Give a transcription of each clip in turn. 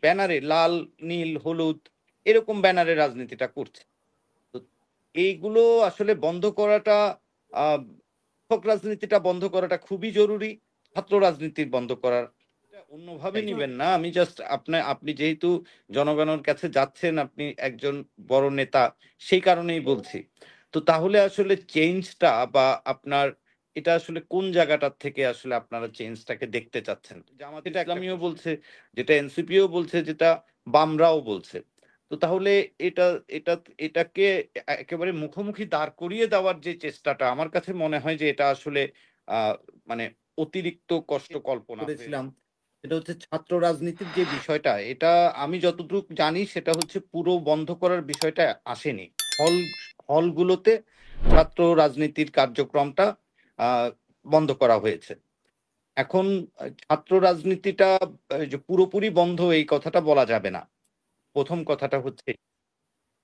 ব্যানারে লাল, নীল, হলুদ এরকম ব্যানারে রাজনীতিটা করছে। তো এইগুলো আসলে বন্ধ করাটা আ শিক্ষক রাজনীতিটা বন্ধ করাটা খুবই জরুরি। ছাত্র রাজনীতি বন্ধ করার এটা অন্যভাবে নিবেন না। আমি জাস্ট আপনি যেহেতু জনগণের কাছে যাচ্ছেন, আপনি একজন বড় নেতা, সেই কারণেই বলছি। তো তাহলে আসলে চেঞ্জটা বা আপনার এটা আসলে কোন জায়গাটার থেকে আসলে আপনারা চেঞ্জটাকে দেখতে চাচ্ছেন? জামাত ইসলামীও বলছে, যেটা এনসিপিও বলছে, যেটা বামরাও বলছে। তো তাহলে এটা এটা এটাকে একেবারে মুখোমুখি দাঁড় করিয়ে দেওয়ার যে চেষ্টাটা আমার কাছে মনে হয় যে এটা আসলে আ মানে অতিরিক্ত কষ্ট কল্পনা করেছিলাম। সেটা হচ্ছে ছাত্র রাজনীতির যে বিষয়টা, এটা আমি যতটুকু জানি সেটা হচ্ছে পুরো বন্ধ করার বিষয়টা আসেনি। হল হলগুলোতে ছাত্র রাজনীতির কার্যক্রমটা আ বন্ধ করা হয়েছে। এখন ছাত্র রাজনীতিটা যে পুরোপুরি বন্ধ এই কথাটা বলা যাবে না। ১ম কথাটা হচ্ছে।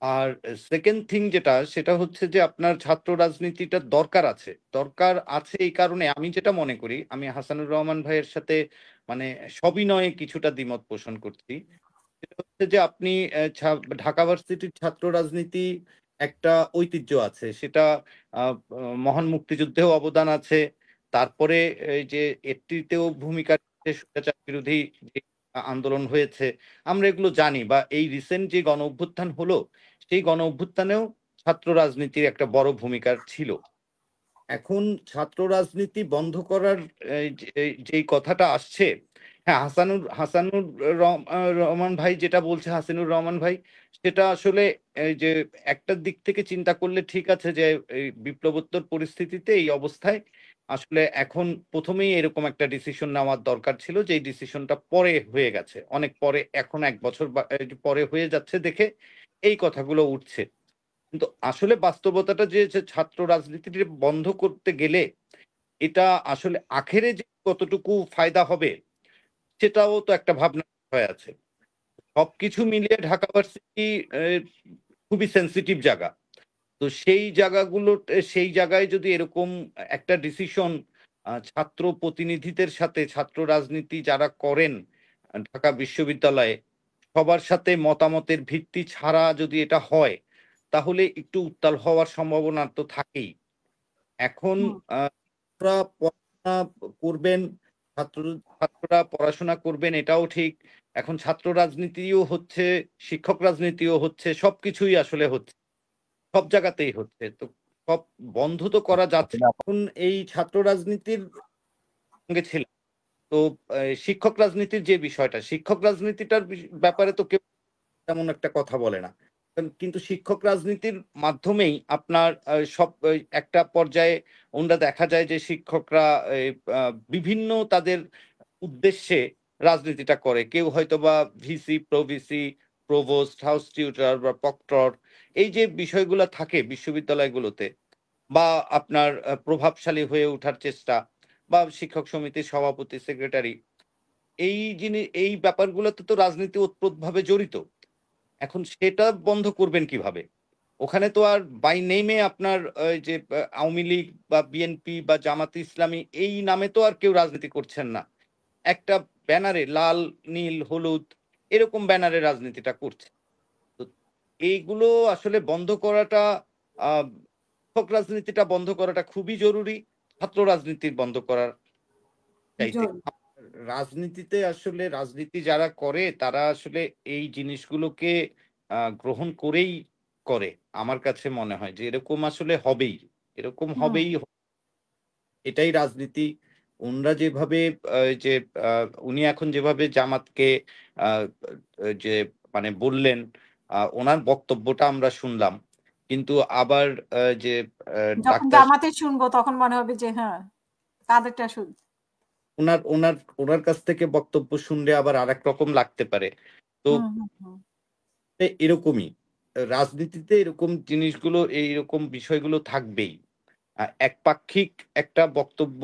আর সেকেন্ড থিং যেটা সেটা হচ্ছে যে আপনার ছাত্র রাজনীতিটা দরকার আছে। দরকার আছে এই কারণে আমি যেটা মনে করি, আমি হাসানুর রহমান ভাইয়ের সাথে মানে সবিনয়ে কিছুটা দ্বিমত পোষণ করছি। সেটা হচ্ছে যে আপনি ঢাকা ভার্সিটির ছাত্র রাজনীতি একটা ঐতিহ্য আছে। সেটা আ আ মহান মুক্তিযুদ্ধেও অবদান আছে। তারপরে এই যে 80 তেও ভূমিকা রেখেছে, স্বৈরাচার বিরোধী যে আন্দোলন হয়েছে। আমরা এগুলো জানি বা এই রিসেন্ট যে গণ-অভ্যুত্থান হলো, সেই গণ-অভ্যুত্থানেও ছাত্র রাজনীতির একটা বড় ভূমিকা ছিল। এখন ছাত্র রাজনীতি বন্ধ করার যেই কথাটা আসছে, হ্যাঁ, হাসানুর রহমান ভাই যেটা বলছে, হাসিনুর রহমান ভাই, সেটা আসলে এই যে একটা দিক থেকে চিন্তা করলে ঠিক আছে যে এই বিপ্লবোত্তর পরিস্থিতিতে এই অবস্থায় আসলে এখন ১ম এই এরকম একটা ডিসিশন নেওয়ার দরকার ছিল, যেই ডিসিশনটা পরে হয়ে গেছে। অনেক পরে, এখন ১ বছর বা পরে হয়ে যাচ্ছে দেখে এই কথাগুলো উঠছে। কিন্তু আসলে বাস্তবতাটা যে ছাত্র রাজনীতিটি বন্ধ করতে গেলে এটা আসলে আখেরে যে কতটুকু ফায়দা হবে সেটাও তো একটা ভাবনার বিষয় আছে। সবকিছু মিলিয়ে ঢাকা ভার্সিটি খুবই সেনসিটিভ জায়গা। তো সেই জায়গায় যদি এরকম একটা ডিসিশন ছাত্র প্রতিনিধিদের সাথে ছাত্র রাজনীতি যারা করেন ঢাকা বিশ্ববিদ্যালয়ে সবার সাথে মতামতের ভিত্তি ছাড়া যদি এটা হয়, তাহলে একটু উত্তাল হওয়ার সম্ভাবনা তো থাকেই। এখন হুম। আ ছাত্ররা পড়াশোনা করবেন, ছাত্র ছাত্ররা পড়াশোনা করবেন এটাও ঠিক। এখন ছাত্র রাজনীতিও হচ্ছে, শিক্ষক রাজনীতিও হচ্ছে, সবকিছুই আসলে হচ্ছে। সব জায়গাতেই হচ্ছে। তো সব বন্ধ তো করা যাচ্ছে আসলে না। এখন এই ছাত্র রাজনীতির সঙ্গে ছিলাম। তো শিক্ষক রাজনীতির যে বিষয়টা, শিক্ষক রাজনীতিটার ব্যাপারে তো কেউ তেমন একটা কথা বলে না। কিন্তু শিক্ষক রাজনীতির মাধ্যমেই আপনার একটা পর্যায়ে ওনরা দেখা যায় যে শিক্ষকরা এই আ বিভিন্ন তাদের উদ্দেশ্যে রাজনীতিটা করে। কেউ হয়তোবা VC, pro-VC, provost, house tutor বা প্রক্টর এই যে বিষয়গুলা থাকে বিশ্ববিদ্যালয়গুলোতে বা আপনার প্রভাবশালী হয়ে ওঠার চেষ্টা বা শিক্ষক সমিতির সভাপতি, সেক্রেটারি এই ব্যাপারগুলোতে তো রাজনীতি ওতপ্রোতভাবে জড়িত। এখন সেটা বন্ধ করবেন কিভাবে? ওখানে তো আর বাই নেমে আপনার ওই যে আওয়ামী লীগ বা বিএনপি বা জামাতে ইসলামী এই নামে তো আর কেউ রাজনীতি করছেন না। একটা ব্যানারে লাল, নীল, হলুদ এরকম ব্যানারে রাজনীতিটা করছে। তো এইগুলো আসলে বন্ধ করাটা আ শিক্ষক রাজনীতিটা বন্ধ করাটা খুবই জরুরি। ছাত্র রাজনীতি বন্ধ করার চাইতে। জরুরি। রাজনীতিতে আসলে রাজনীতি যারা করে তারা আসলে এই জিনিসগুলোকে গ্রহণ করেই করে। আমার কাছে মনে হয় যে এরকম আসলে হবেই। এরকম হুম। হবেই। এটাই রাজনীতি। উনারা যেভাবে এই যে আ উনি এখন যেভাবে জামাতকে আ যে মানে বললেন, উনার বক্তব্যটা আমরা শুনলাম। কিন্তু আবার যে যখন ডাক্তার জামাতের শুনবো তখন মনে হবে যে হ্যাঁ, তাদেরটা উনার উনার উনার কাছ থেকে বক্তব্য শুনলে আবার আরেক রকম লাগতে পারে। তো হুম, হুম, হুম। এরকমই। রাজনীতিতে এরকম জিনিসগুলো এইরকম বিষয়গুলো থাকবেই। একপাক্ষিক একটা বক্তব্য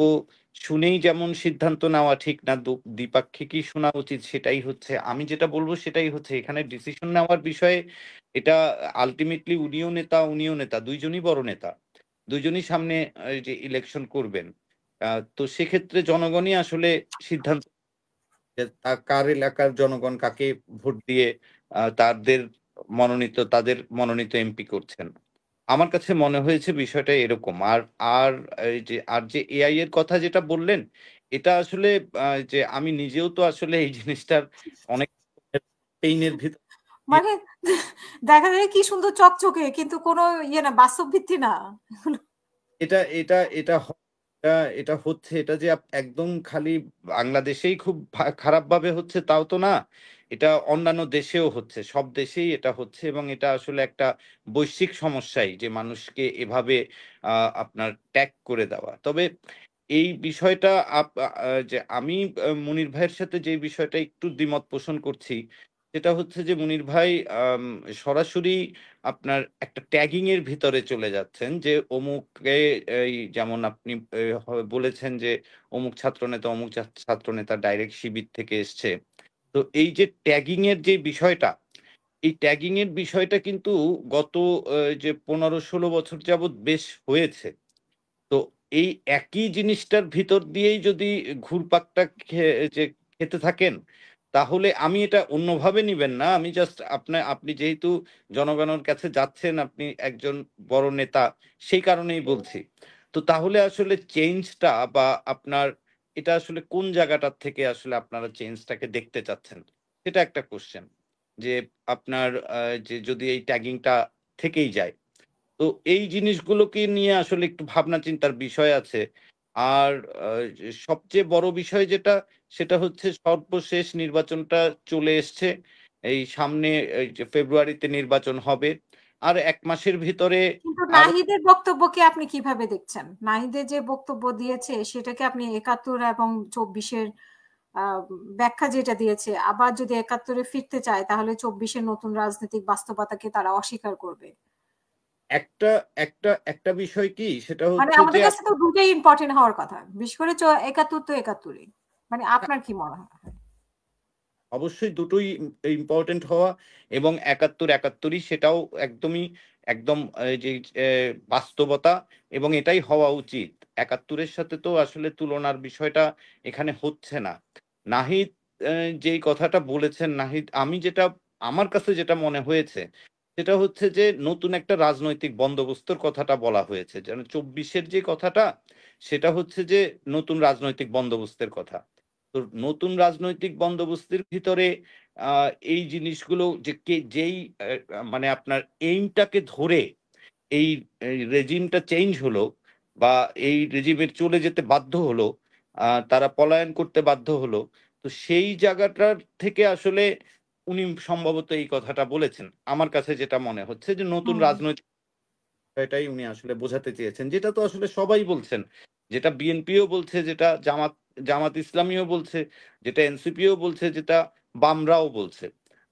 শুনেই যেমন সিদ্ধান্ত নেওয়া ঠিক না, দ্বিপাক্ষিকই শোনা উচিত সেটাই হচ্ছে। আমি যেটা বলব সেটাই হচ্ছে এখানে ডিসিশন নেওয়ার বিষয়ে এটা আল্টিমেটলি উনিও নেতা ২ জনই বড় নেতা। ২ জনই সামনে এই যে ইলেকশন করবেন। তো সেক্ষেত্রে জনগণই আসলে সিদ্ধান্ত যে কার এলাকার জনগণ কাকে ভোট দিয়ে তাদের মনোনীত এমপি করছেন। আমার কাছে মনে হয়েছে বিষয়টা এরকম। আর যে এআই এর কথা যেটা বললেন, এটা আসলে যে আমি নিজেও তো আসলে এই জিনিসটার অনেক পেইনের ভিতর দিয়ে মানে দেখা যায় কি সুন্দর চকচকে কিন্তু কোনো ইয়ে না, বাস্তব ভিত্তি না। এটা এটা এটা হ এটা এটা হচ্ছে এটা যে একদম খালি বাংলাদেশেই খুব খারাপভাবে হচ্ছে তাও তো না। এটা অন্যান্য দেশেও হচ্ছে। সব দেশেই এটা হচ্ছে এবং এটা আসলে একটা বৈশ্বিক সমস্যাই যে মানুষকে এভাবে আ আপনার ট্যাগ করে দেওয়া। তবে এই বিষয়টা যে আমি মুনির ভাইয়ের সাথে যে বিষয়টা একটু দ্বিমত পোষণ করছি, সেটা হচ্ছে যে মুনির ভাই আম সরাসরি আপনার একটা ট্যাগিং এর ভিতরে চলে যাচ্ছেন যে অমুককে এই যেমন আপনি বলেছেন যে অমুক ছাত্রনেতা, অমুক ছাত্রনেতা ডাইরেক্ট শিবির থেকে এসছে। তো এই যে ট্যাগিং এর যে বিষয়টা, এই ট্যাগিং এর বিষয়টা কিন্তু গত যে ১৫-১৬ বছর যাবৎ বেশ হয়েছে। তো এই একই জিনিসটার ভিতর দিয়েই যদি ঘুরপাকটা যে খেতে থাকেন, তাহলে আমি এটা অন্যভাবে নিবেন না। আমি জাস্ট আপনি যেহেতু জনগণের কাছে যাচ্ছেন, আপনি একজন বড় নেতা, সেই কারণেই বলছি। তো তাহলে আসলে চেঞ্জটা বা আপনার এটা আসলে কোন জায়গাটার থেকে আসলে আপনারা চেঞ্জটাকে দেখতে চাচ্ছেন? সেটা একটা কোয়েশ্চেন। যে আপনার যে যদি এই ট্যাগিংটা থেকেই যায়। তো এই জিনিসগুলোকে নিয়ে আসলে একটু ভাবনা চিন্তার বিষয় আছে। আর আ সবচেয়ে বড় বিষয় যেটা, সেটা হচ্ছে সর্বশেষ নির্বাচনটা চলে এসছে। এই সামনে এই যে ফেব্রুয়ারিতে নির্বাচন হবে। আর ১ মাসের ভিতরে কিন্তু আরো নাহিদের বক্তব্যকে আপনি কিভাবে দেখছেন? নাহিদের যে বক্তব্য দিয়েছে সেটাকে আপনি ৭১ এবং ২৪ এর আ ব্যাখ্যা যেটা দিয়েছে, আবার যদি ৭১ এ ফিরতে চায় তাহলে ২৪ এর নতুন রাজনৈতিক বাস্তবতাকে তারা অস্বীকার করবে। একটা একটা বিষয় কি সেটা মানে হচ্ছে যে আমাদের কাছে তো দুটাই ইম্পোর্টেন্ট হওয়ার কথা। বিশেষ করে ৭১ তো ৭১ই। মানে আপনার কি মনে হয়? অবশ্যই দুটোই ইম্পোর্টেন্ট হওয়া এবং ৭১-৭১ই সেটাও একদম এই যে বাস্তবতা এবং এটাই হওয়া উচিত। ৭১ এর সাথে তো আসলে তুলনার বিষয়টা এখানে হচ্ছে না। নাহিদ যেই কথাটা বলেছেন নাহিদ আমার কাছে যেটা মনে হয়েছে সেটা হচ্ছে যে নতুন একটা রাজনৈতিক বন্দোবস্তর কথাটা বলা হয়েছে। যেন ২৪ এর যে কথাটা সেটা হচ্ছে যে নতুন রাজনৈতিক বন্দোবস্তের কথা। তো নতুন রাজনৈতিক বন্দোবস্তের ভিতরে আ এই জিনিসগুলো যে যেই মানে আপনার এইমটাকে ধরে এই রেজিমটা চেঞ্জ হলো বা এই রেজিমের চলে যেতে বাধ্য হলো, তারা পলায়ন করতে বাধ্য হলো। তো সেই জায়গাটার থেকে আসলে উনি সম্ভবত এই কথাটা বলেছেন। আমার কাছে যেটা মনে হচ্ছে যে নতুন হুম। রাজনৈতিক বিষয়টাই উনি আসলে বোঝাতে চেয়েছেন। যেটা তো আসলে সবাই বলছেন। যেটা বিএনপিও বলছে, যেটা জামাত ইসলামীও বলছে, যেটা এনসিপিও বলছে, যেটা বামরাও বলছে।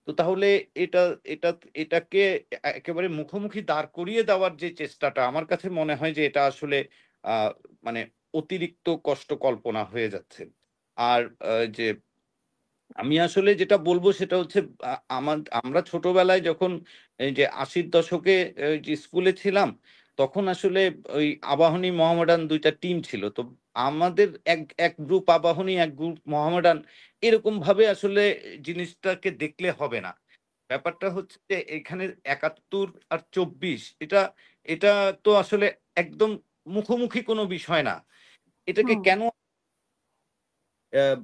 তো তাহলে এটা এটা এটাকে একেবারে মুখোমুখি দাঁড় করিয়ে দেওয়ার যে চেষ্টাটা আমার কাছে মনে হয় যে এটা আসলে আ মানে অতিরিক্ত কষ্ট কল্পনা হয়ে যাচ্ছে। আর যে আমি আসলে যেটা বলব সেটা হচ্ছে আ আমরা ছোটবেলায় যখন এই যে ৮০ দশকে যে স্কুলে ছিলাম, তখন আসলে ওই আবাহনী, মোহামেডান ২ টা টিম ছিল। তো আমাদের এক গ্রুপ আবাহনী, এক গ্রুপ মোহামেডান এরকমভাবে আসলে জিনিসটাকে দেখলে হবে না। ব্যাপারটা হচ্ছে যে এখানে ৭১ আর ২৪ এটা তো আসলে একদম মুখোমুখি কোনো বিষয় না। এটাকে হুম। কেন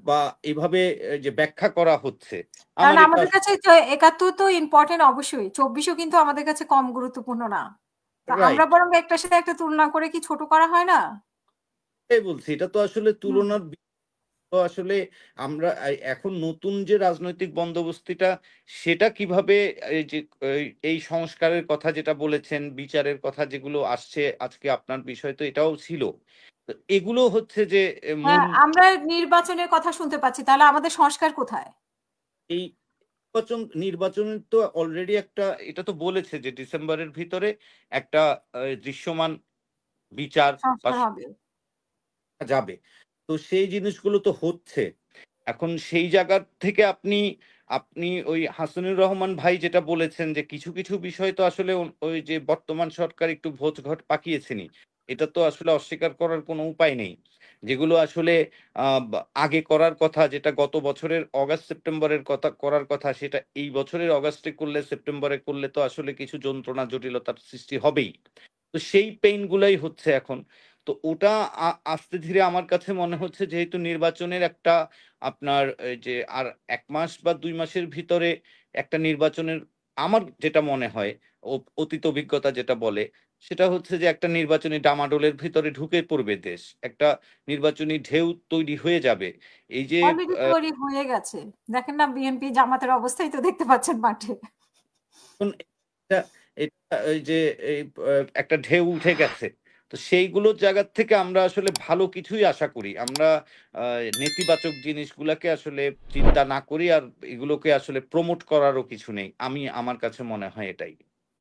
বা এভাবে যে ব্যাখ্যা করা হচ্ছে, কারণ আমার এটা আমাদের কাছে ৭১ তো ইম্পোর্টেন্ট অবশ্যই। ২৪ ও কিন্তু আমাদের কাছে কম গুরুত্বপূর্ণ না। তো আমরা রাইট। বরং একটার সাথে একটা তুলনা করে কি ছোট করা হয় না? এটাই বলছি। এটা তো আসলে হুম। তুলনার তো আসলে আমরা এখন নতুন যে রাজনৈতিক বন্দোবস্তিটা সেটা কিভাবে এই যে এই সংস্কারের কথা যেটা বলেছেন, বিচারের কথা যেগুলো আসছে আজকে আপনার বিষয় তো এটাও ছিল। তো এগুলো হচ্ছে যে হ্যাঁ, মূল আমরা নির্বাচনের কথা শুনতে পাচ্ছি। তাহলে আমাদের সংস্কার কোথায়? এই নির্বাচনের তো অলরেডি এটা তো বলেছে যে ডিসেম্বরের ভিতরে একটা দৃশ্যমান বিচার বা সংস্কার হবে। যাবে। তো সেই জিনিসগুলো তো হচ্ছে। এখন সেই জায়গা থেকে আপনি ওই হাসিনুর রহমান ভাই যেটা বলেছেন যে কিছু বিষয় তো আসলে ওই যে বর্তমান সরকার একটু ভোজ-ঘট পাকিয়েছেনই। এটা তো আসলে অস্বীকার করার কোনো উপায় নেই। যেগুলো আসলে আগে করার কথা, যেটা গত বছরের অগাস্ট সেপ্টেম্বরের কথা করার কথা, সেটা এই বছরের অগাস্টে করলে সেপ্টেম্বরে করলে তো আসলে কিছু যন্ত্রণা জটিলতার সৃষ্টি হবেই। তো সেই পেইন গুলাই হচ্ছে এখন। তো ওটা আস্তে ধীরে আমার কাছে মনে হচ্ছে, যেহেতু নির্বাচনের একটা আপনার এই যে আর ১ মাস বা ২ মাসের ভিতরে একটা নির্বাচনের, আমার যেটা মনে হয়, অতীত অভিজ্ঞতা যেটা বলে, সেটা হচ্ছে যে একটা নির্বাচনী ডামাডোলের ভিতরে ঢুকে পড়বে দেশ। একটা নির্বাচনী ঢেউ তৈরি হয়ে যাবে। এই যে অলরেডি তৈরি হয়ে গেছে। দেখেন না বিএনপি জামাতের অবস্থাই তো দেখতে পাচ্ছেন মাঠে। এখন এটা এটা এই যে এই একটা ঢেউ উঠে গেছে। তো সেইগুলোর জায়গা থেকে আমরা আসলে ভালো কিছুই আশা করি। আমরা আ নেতিবাচক জিনিসগুলাকে আসলে চিন্তা না করি, আর এগুলোকে আসলে প্রমোট করারও কিছু নেই। আমার কাছে মনে হয় এটাই।